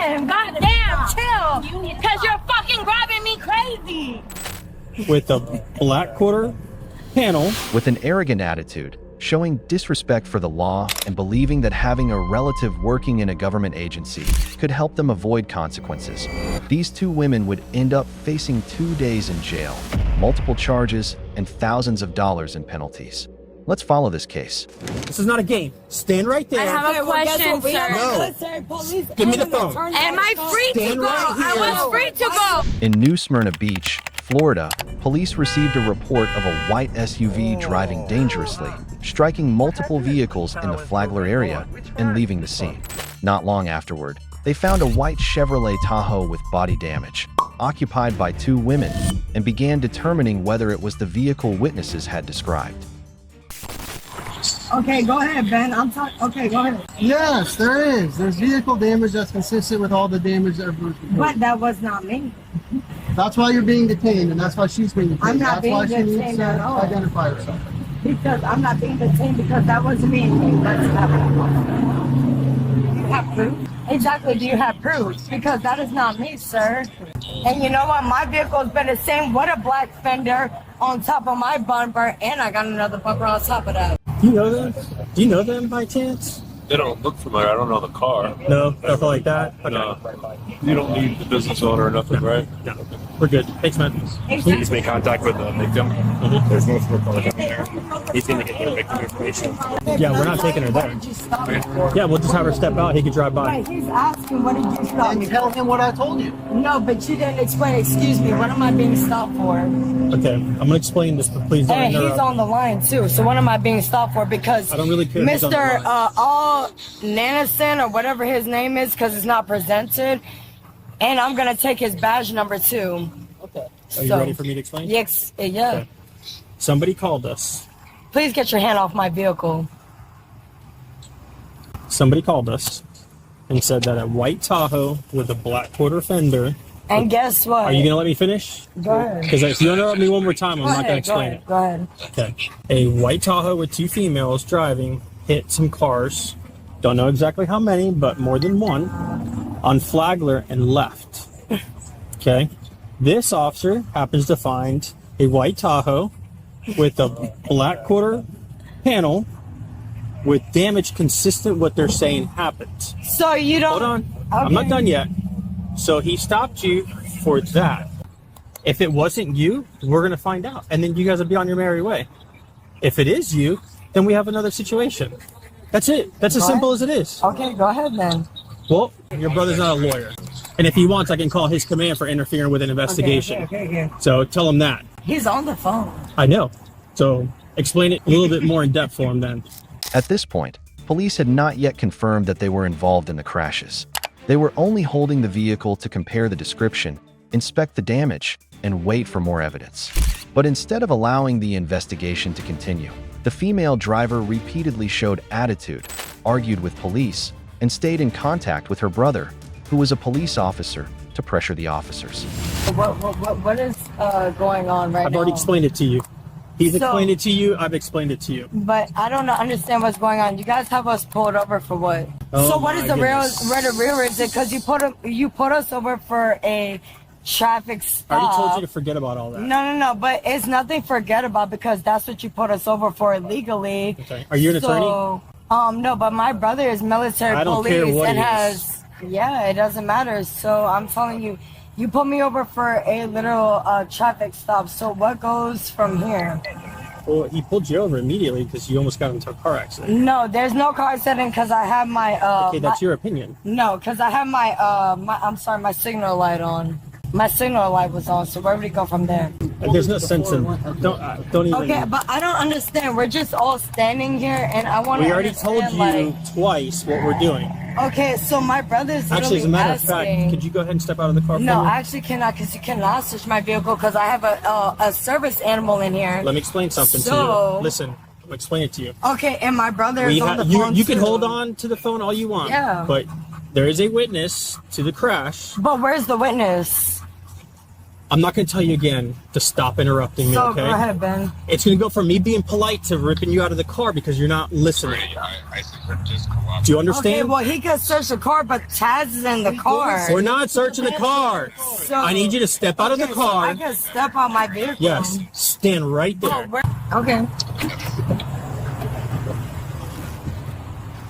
Ben, goddamn, chill. Because you're fucking grabbing me crazy. With a black quarter panel. With an arrogant attitude, showing disrespect for the law and believing that having a relative working in a government agency could help them avoid consequences. These two women would end up facing 2 days in jail, multiple charges, and thousands of dollars in penalties. Let's follow this case. This is not a game. Stand right there. I have a question, sir. No. Give me the phone. Am I free to go? I was free to go. In New Smyrna Beach, Florida, police received a report of a white SUV driving dangerously, striking multiple vehicles in the Flagler area and leaving the scene. Not long afterward, they found a white Chevrolet Tahoe with body damage, occupied by two women, and began determining whether it was the vehicle witnesses had described. Okay, go ahead, Ben. Okay, go ahead. Yes, there is. There's vehicle damage that's consistent with all the damage that was reported. But that was not me. That's why you're being detained, and that's why she's being detained. I'm not being that's why she needs detained to at all. identify herself. Because I'm not being detained because that wasn't me. That's not me. You have proof? Exactly, do you have proof? Because that is not me, sir. And you know what? My vehicle's been the same with a black fender on top of my bumper, and I got another bumper on top of that. Do you know them? Do you know them by chance? They don't look familiar. I don't know the car. No, nothing like that? Okay. No. You don't need the business owner or nothing, right? No. We're good. Thanks, man. He's made contact with the victim. There's no smoke on there. He's going to get the victim information. Yeah, we're not taking her there. Yeah, we'll just have her step out. He can drive by. Right, he's asking, what did you stop me? And tell him what I told you. No, but you didn't explain. Excuse me, what am I being stopped for? Okay, I'm going to explain this, but please don't And interrupt. he's on the line too. So what am I being stopped for? Because I don't really care who's on the Mr. line. All Nanison or whatever his name is, because it's not presented, and I'm gonna take his badge number too. Okay. Are you ready for me to explain? Yes. Yeah. Okay. Somebody called us. Please get your hand off my vehicle. Somebody called us and said that a white Tahoe with a black quarter fender. And guess what? Are you gonna let me finish? Go ahead. Because if you interrupt me one more time, I'm not gonna explain it. Go ahead. Okay. A white Tahoe with two females driving hit some cars. Don't know exactly how many, but more than one, on Flagler and left. Okay. This officer happens to find a white Tahoe with a black quarter panel with damage consistent with what they're saying happened. So you don't. Hold on. Okay. I'm not done yet. So he stopped you for that. If it wasn't you, we're going to find out. And then you guys will be on your merry way. If it is you, then we have another situation. That's it. That's as simple as it is. Okay, go ahead then. Well, your brother's not a lawyer. And if he wants, I can call his command for interfering with an investigation. Okay. So tell him that. He's on the phone. I know. So explain it a little bit more in depth for him then. At this point, police had not yet confirmed that they were involved in the crashes. They were only holding the vehicle to compare the description, inspect the damage, and wait for more evidence. But instead of allowing the investigation to continue, the female driver repeatedly showed attitude, argued with police, and stayed in contact with her brother, who was a police officer, to pressure the officers. What is going on right now? I've already explained it to you. He's So- explained it to you. I've explained it to you. But I don't understand what's going on. You guys have us pulled over for what? Oh So what is my the real? goodness. Where the real is it? Because you put us over for a traffic I stop. already told you to forget about all that. No. But it's nothing to forget about because that's what you put us over for illegally. Okay. Are you an attorney? No, but my brother is military I don't police care what and he is. has. Yeah, it doesn't matter. So I'm telling you, you put me over for a little traffic stop. So what goes from here? Well, he pulled you over immediately because you almost got into a car accident. No, there's no car accident because I have my. Okay, that's your opinion. No, because I have my signal light on. My signal light was on, so where would it go from there? There's no sense in don't even. Okay, but I don't understand. We're just all standing here, and I want to. We already told you twice what we're doing. Okay, so my brother's Actually, as a matter of fact, asking, could you go ahead and step out of the car for No, me? I actually cannot, because you cannot search my vehicle because I have a service animal in here. Let me explain something to So- you. Listen, I'm gonna explain it to you. Okay, and my brother is on the phone You can too. hold on to the phone all you want. Yeah. But there is a witness to the crash. But where's the witness? I'm not going to tell you again to stop interrupting me, So okay? go ahead, Ben. It's going to go from me being polite to ripping you out of the car because you're not listening. Do you understand? Okay, well, he can search the car, but Chaz is in the car. We're not searching the car. So, I need you to step out of the okay, so car. I can step out my vehicle. Yes, stand right there. Okay.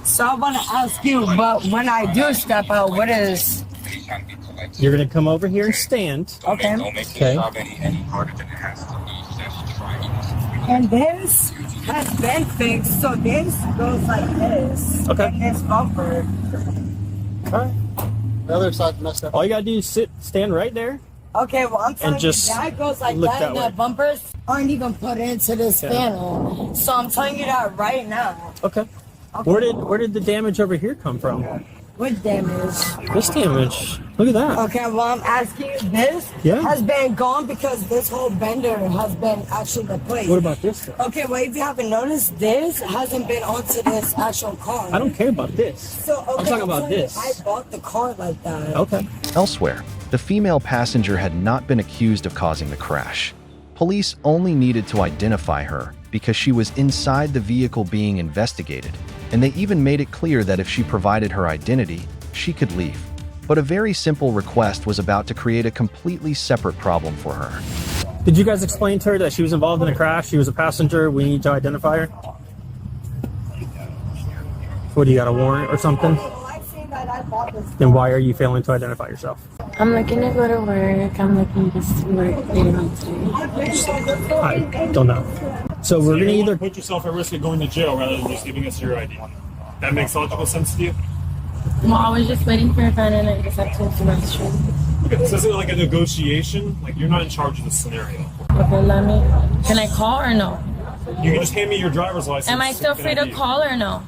So I want to ask you, but when I do step out, what is... You're going to come over here and stand. Okay. Okay. And this has been fixed, so this goes like this. Okay. And this bumper. All right. The other side's messed up. All you got to do is stand right there. Okay, well, I'm telling just you, that goes like look that, that and way. the bumpers aren't even put into this panel. So I'm telling you that right now. Okay. Where did the damage over here come from? What damage? This damage. Look at that. Okay, well, I'm asking you, this Yeah. has been gone because this whole bender has been actually replaced. What about this stuff? Okay, well, if you haven't noticed, this hasn't been onto this actual car. I don't care about this. So, okay, I'm talking about telling you, this. I bought the car like that. Okay. Elsewhere, the female passenger had not been accused of causing the crash. Police only needed to identify her because she was inside the vehicle being investigated, and they even made it clear that if she provided her identity, she could leave. But a very simple request was about to create a completely separate problem for her. Did you guys explain to her that she was involved in a crash? She was a passenger. We need to identify her. What, do you got a warrant or something? Well, I've seen that I bought this Then why are you failing to identify yourself? I'm looking to go to work. I'm looking to see work later on today. I don't know. So we're gonna either put yourself at risk of going to jail rather than just giving us your ID. That makes logical sense to you? Well, I was just waiting for a friend and I decided to the restroom. Okay, so this isn't like a negotiation. Like, you're not in charge of the scenario. Okay, let me. Can I call or no? You can just hand me your driver's license. Am I still free to call or no?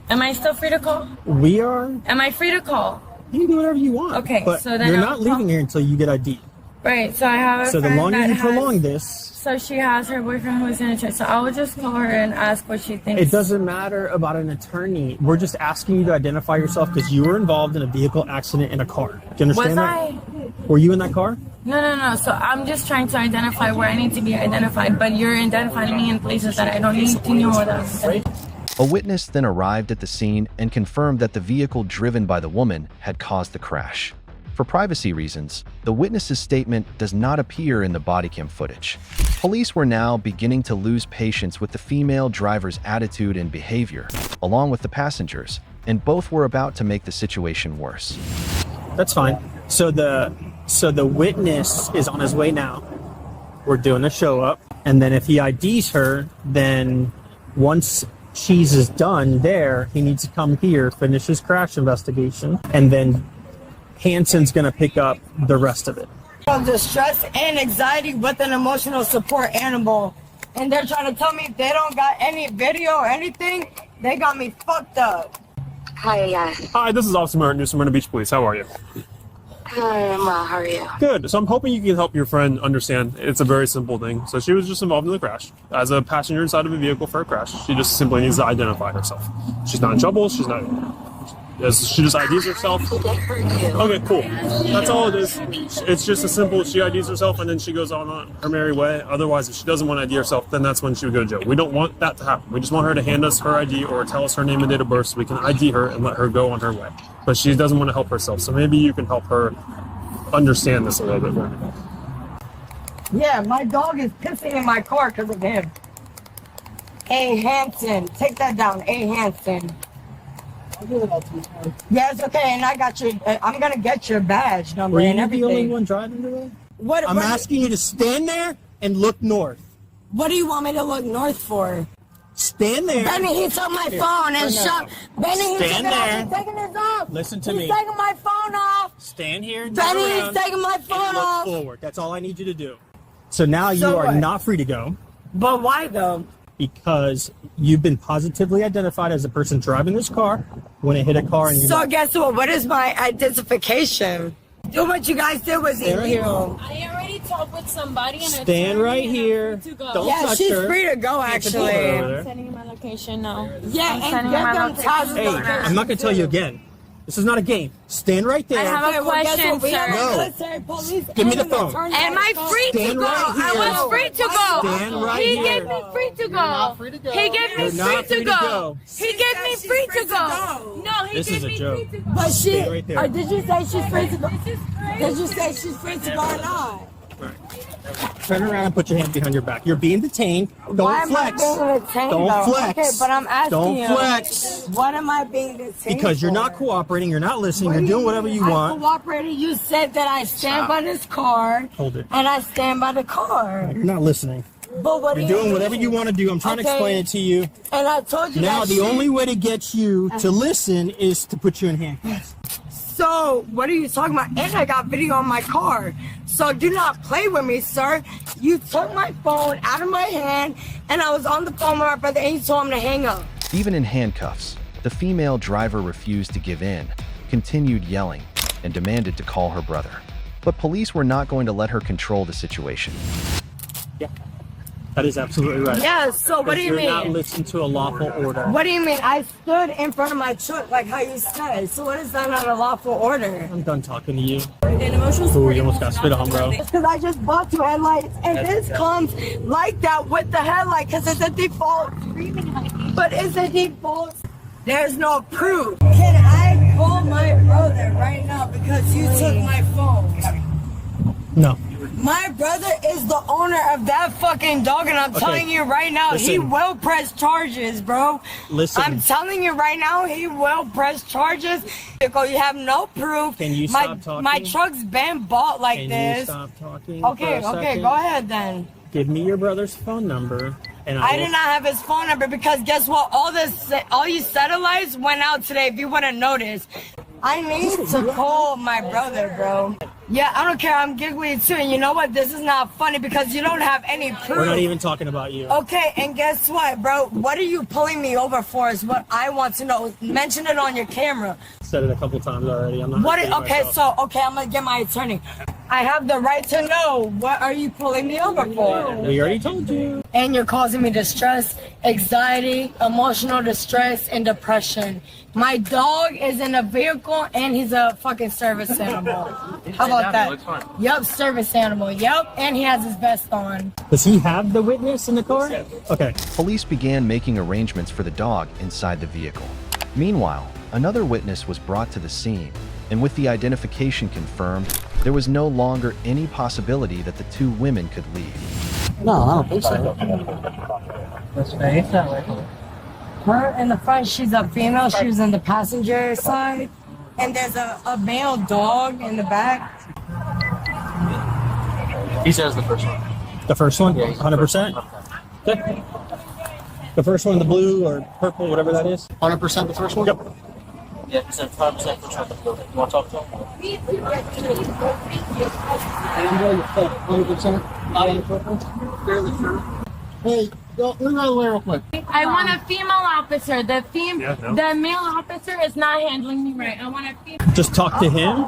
Am I still free to call? we are. Am I free to call? You can do whatever you want. Okay, but so then you're I'll not leaving call- here until you get ID. Right, so I have a So the friend longer that you has, prolong this, so she has her boyfriend who's in a church. So I will just call her and ask what she thinks. it doesn't matter about an attorney. We're just asking you to identify yourself because you were involved in a vehicle accident in a car. Do you understand Was that? I? Were you in that car? No. So I'm just trying to identify where I need to be identified, but you're identifying me in places that I don't need to know what I'm saying. A witness then arrived at the scene and confirmed that the vehicle driven by the woman had caused the crash. For privacy reasons, the witness's statement does not appear in the bodycam footage. Police were now beginning to lose patience with the female driver's attitude and behavior, along with the passengers, and both were about to make the situation worse. That's fine. So the witness is on his way now. We're doing a show up, and then if he IDs her, then once she's is done there, he needs to come here, finish his crash investigation, and then Hanson's gonna pick up the rest of it. Distress and anxiety with an emotional support animal. And they're trying to tell me if they don't got any video or anything, they got me fucked up. Hi, yes. Hi, this is Officer Martin New Smyrna Beach Police. How are you? Hi, I'm well. How are you? Good. So I'm hoping you can help your friend understand. It's a very simple thing. So she was just involved in the crash. As a passenger inside of a vehicle for a crash, she just simply needs to identify herself. She's not in trouble. She's not. She just IDs herself. She did hurt you. Okay, cool. That's all it is. It's just a simple, she IDs herself and then she goes on her merry way. Otherwise, if she doesn't want to ID herself, then that's when she would go to jail. We don't want that to happen. We just want her to hand us her ID or tell us her name and date of birth so we can ID her and let her go on her way. But she doesn't want to help herself. So maybe you can help her understand this a little bit more. Yeah, my dog is pissing in my car because of him. A. Hanson. Take that down. A. Hanson. Yeah, it's okay, and I got your. I'm gonna get your badge number Were you and the everything. only one driving today? What? I'm what, asking you to stand there and look north. What do you want me to look north for? Stand there. Benny, he took my phone and shut. Benny, he's Stand taking there. off. He's taking his off. Listen to he's me. taking my phone off. Stand here and Benny, turn he's around taking my and phone look off. forward. That's all I need you to do. So now you So are what? not free to go But why though? because you've been positively identified as a person driving this car when it hit a car and you're So not. guess what? What is my identification? Do what you guys did was Stand right here. illegal. I already talked with somebody and Stand right here. Don't Yeah, touch she's her. free to go Can't actually. control her over I'm there. sending you my location now. Yeah, I'm and sending get my them location. thousands Hey, of I'm not gonna tell you again. This is not a game. Stand right there. I have a question, sir. Military police. Give me the phone. Am I free to Stand go? right I here. was free to go. Stand right He here. gave me free to go. not free to go. He gave me You're not free to go. He gave me free to go. No, he This is gave a me joke. free to go. But she, Stay right there. or did you say she's free to go? This is crazy. Did you say she's free to go or not? Turn around and put your hand behind your back. You're being detained. Don't Why flex. am I being detained, Don't though? flex. Okay, but I'm asking Don't you. flex. What am I being detained Because you're for? not cooperating. You're not listening. What You're do doing you whatever mean? you I want. cooperated. You said that I stand by this car. Hold it. And I stand by the car. You're not listening. But what You're do you doing whatever mean? you want to do. I'm trying to Okay. explain it to you. And I told you Now, that the she- only way to get you to listen is to put you in handcuffs. So, what are you talking about? And I got video on my car. So, do not play with me, sir. You took my phone out of my hand, and I was on the phone with my brother, and you told him to hang up. Even in handcuffs, the female driver refused to give in, continued yelling, and demanded to call her brother. But police were not going to let her control the situation. Yeah, that is absolutely right. Yeah, so what do you You're not mean? listening to a lawful order. What do you mean? I stood in front of my truck like how you said. So what is that not a lawful order? I'm done talking to you. Ooh, you almost got spit on, bro. Because I just bought two headlights, and this comes like that with the headlight because it's a default. But it's a default. There's no proof. Can I call my brother right now because you took my phone? No. My brother is the owner of that fucking dog, and I'm telling you right now, he Listen. will press charges, bro. Listen. I'm telling you right now, he will press charges. Because you have no proof. Can you my, stop talking? My truck's been bought like Can this. you stop talking? Okay, for a okay, second? go ahead then. Give me your brother's phone number, and I will- did not have his phone number because guess what? All you satellites went out today. If you wouldn't notice, I need to call my brother, bro. Yeah, I don't care. I'm giggling too. And you know what? This is not funny because you don't have any proof. We're not even talking about you. Okay, and guess what, bro? What are you pulling me over for is what I want to know. Mention it on your camera. Said it a couple times already. I'm not. What? repeating Okay, myself. I'm gonna get my attorney. I have the right to know. What are you pulling me over for? We already told you. And you're causing me distress, anxiety, emotional distress, and depression. My dog is in a vehicle and he's a fucking service animal. How about that? Yep, service animal. Yep, and he has his vest on. Does he have the witness in the car? Okay. Police began making arrangements for the dog inside the vehicle. Meanwhile, another witness was brought to the scene, and with the identification confirmed, there was no longer any possibility that the two women could leave. No, I don't think so. Her in the front, she's a female. She was in the passenger side. And there's a male dog in the back. He says the first one. The first one? 100%? Okay. The first one, the blue or purple, whatever that is? 100% the first one? Yep. Yeah, he said 5% for traffic. You want to talk to him? 100%? Not on the purple? Fairly sure. Hey, move out of the way real quick. I want a female officer. The male officer is not handling me right. I want a female. Just talk to him,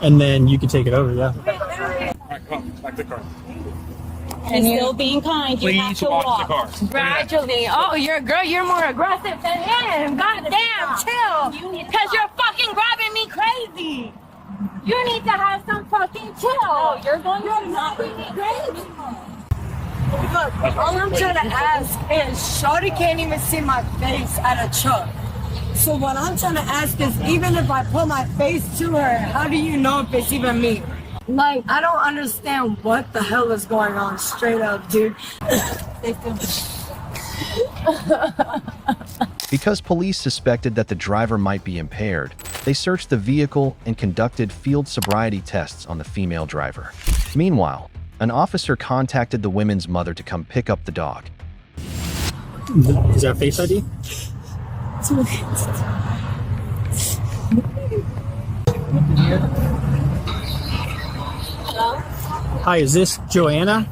and then you can take it over, yeah. Alright, come. Back to the car. And still being kind. You have Please to walk walk. to the car. Gradually. Oh, you're a girl. You're more aggressive than him. God damn, chill. Because you're fucking grabbing me crazy. You need to have some fucking chill. No, you're going to not be crazy. Look, all I'm trying to ask is, Shorty can't even see my face at a truck. So what I'm trying to ask is, even if I put my face to her, how do you know if it's even me? Like, I don't understand what the hell is going on, straight up, dude. Because police suspected that the driver might be impaired, they searched the vehicle and conducted field sobriety tests on the female driver. Meanwhile, an officer contacted the women's mother to come pick up the dog. Is that Face ID? Hi, is this Joanna?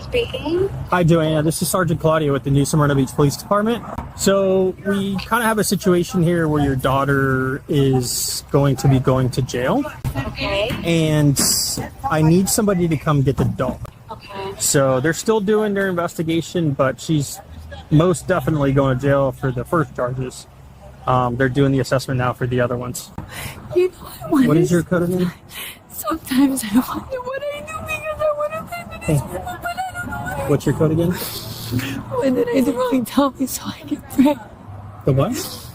Speaking. Hi, Joanna. This is Sergeant Claudia with the New Smyrna Beach Police Department. So we kind of have a situation here where your daughter is going to be going to jail, Okay. and I need somebody to come get the dog. Okay. So they're still doing their investigation, but she's most definitely going to jail for the first charges. They're doing the assessment now for the other ones. You know, I want What is your code again? Sometimes I wonder what I do because I want to say to these people, but I don't know what. What's your code again? What did I do wrong? Tell me so I can pray. The what?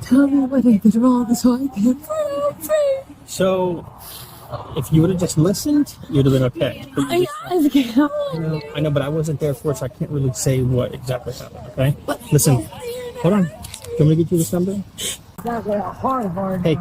Tell me what I did wrong so I can pray. So, if you would have just listened, you'd have been okay. But you just- I know, but I wasn't there for it, so I can't really say what exactly happened, okay? Listen, hold on. Can we get you this number? Hey,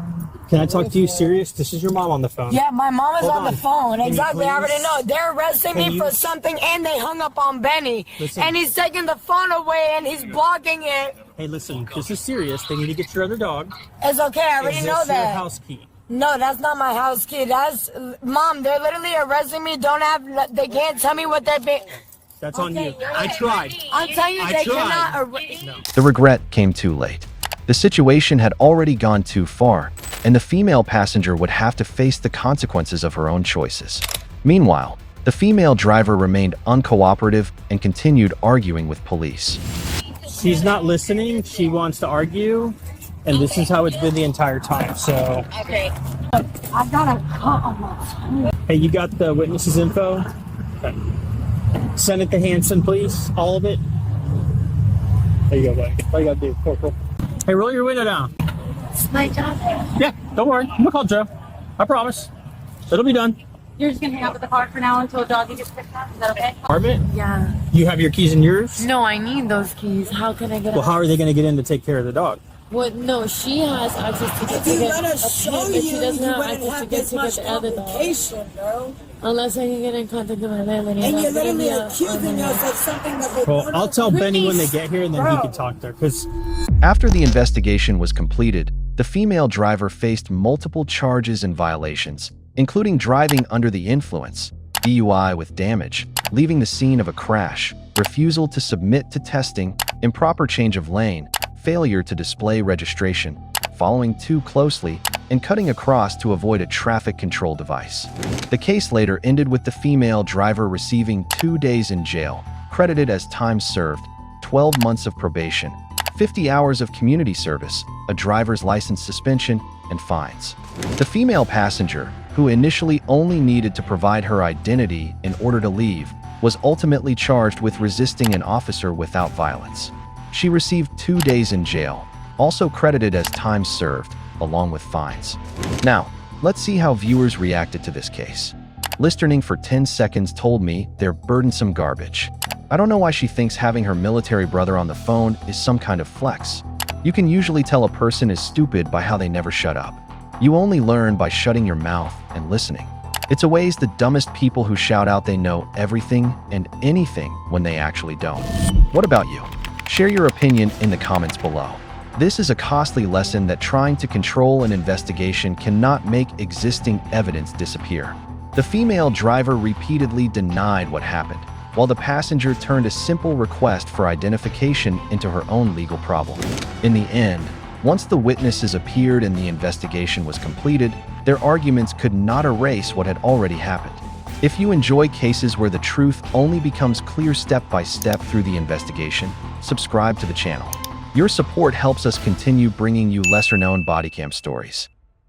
can I talk to you serious? This is your mom on the phone. Yeah, my mom is Hold on the on. phone. Can you Exactly. I please- already know. They're arresting Can me you- for something, and they hung up on Benny. Listen. And he's taking the phone away, and he's blocking it. Hey, listen, this is serious. They need to get your other dog. It's okay. I already Is this know your that. house key? No, that's not my house key. That's Mom. They're literally arresting me. They can't tell me what they're being. That's on you. I tried. I'm telling you, I they tried. cannot arrest. The regret came too late. The situation had already gone too far, and the female passenger would have to face the consequences of her own choices. Meanwhile, the female driver remained uncooperative and continued arguing with police. She's not listening. She wants to argue, and this is how it's been the entire time. So, Okay. I got a cut on my tongue. hey, you got the witnesses' info? Okay. Send it to Hanson, please. All of it. There you go, buddy. All you gotta do. Cool. Hey, roll your window down. It's my job. Yeah, don't worry. I'm gonna call Joe. I promise. It'll be done. You're just gonna hang out with the car for now until doggy gets picked up. Is that okay? Apartment? Yeah. You have your keys in yours? No, I need those keys. How can I get Well, out? how are they gonna get in to take care of the dog? What? No, she has access to get to get but she doesn't have access to get the other dog. Bro. Unless I can get in contact with my landlady. And you're literally accusing us of something that they Well, I'll tell Benny when they get here, and then he can talk to her. Because After the investigation was completed, the female driver faced multiple charges and violations, including driving under the influence, DUI with damage, leaving the scene of a crash, refusal to submit to testing, improper change of lane, failure to display registration, following too closely, and cutting across to avoid a traffic control device. The case later ended with the female driver receiving 2 days in jail, credited as time served, 12 months of probation, 50 hours of community service, a driver's license suspension, and fines. The female passenger, who initially only needed to provide her identity in order to leave, was ultimately charged with resisting an officer without violence. She received 2 days in jail, also credited as time served, along with fines. Now, let's see how viewers reacted to this case. Listening for 10 seconds told me they're burdensome garbage. I don't know why she thinks having her military brother on the phone is some kind of flex. You can usually tell a person is stupid by how they never shut up. You only learn by shutting your mouth and listening. It's always the dumbest people who shout out they know everything and anything when they actually don't. What about you? Share your opinion in the comments below. This is a costly lesson that trying to control an investigation cannot make existing evidence disappear. The female driver repeatedly denied what happened, while the passenger turned a simple request for identification into her own legal problem. In the end, once the witnesses appeared and the investigation was completed, their arguments could not erase what had already happened. If you enjoy cases where the truth only becomes clear step by step through the investigation, subscribe to the channel. Your support helps us continue bringing you lesser-known bodycam stories.